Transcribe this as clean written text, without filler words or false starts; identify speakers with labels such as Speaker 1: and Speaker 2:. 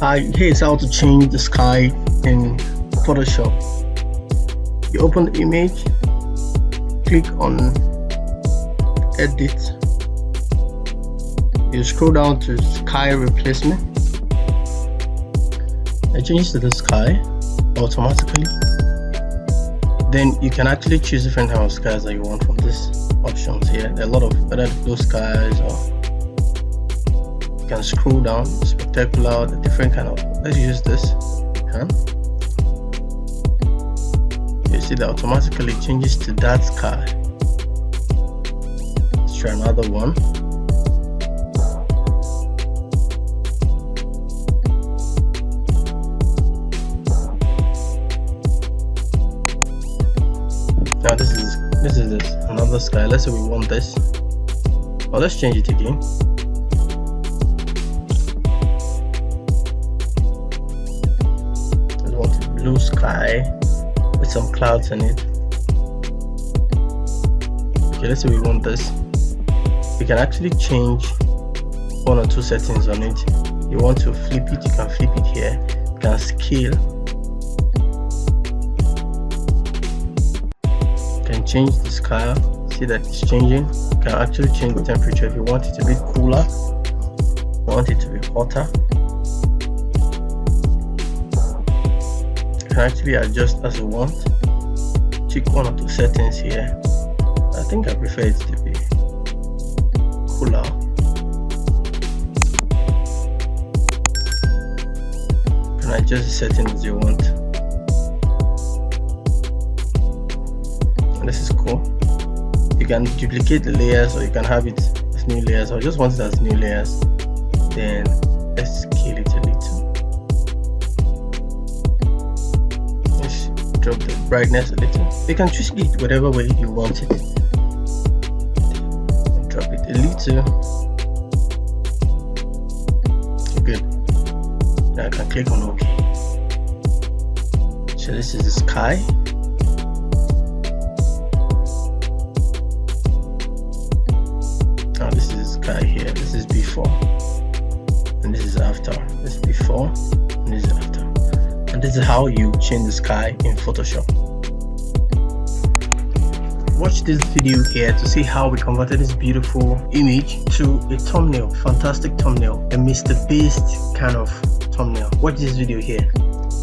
Speaker 1: Hi, here's how to change the sky in Photoshop. You open the image, click on edit, you scroll down to sky replacement. It changes to the sky automatically. Then you can actually choose different kind of skies that you want from these options here. There are a lot of whether blue skies, or you can scroll down, spectacular, the different kind of. Let's use this. You see that automatically changes to that sky. Let's try another one. Now this is another sky. Let's say we want this. Well, let's change it again. I want a blue sky with some clouds in it. Okay, let's say we want this. We can actually change one or two settings on it. You want to flip it, you can flip it here. You can scale. Change the sky. See that it's changing. You can actually change the temperature if you want it to be cooler, want it to be hotter. You can actually adjust as you want. Check one or two settings here. I think I prefer it to be cooler. You can adjust the settings you want. This is cool. You can duplicate the layers, or you can have it as new layers, or just want it as new layers. Then let's scale it a little. Let's drop the brightness a little. You can choose it whatever way you want it. Drop it a little. Good. Now I can click on OK. So this is the sky. Now this is sky here. This is before, and this is after. This is before, and this is after. And this is how you change the sky in Photoshop. Watch this video here to see how we converted this beautiful image to a thumbnail, fantastic thumbnail, a Mr. Beast kind of thumbnail. Watch this video here.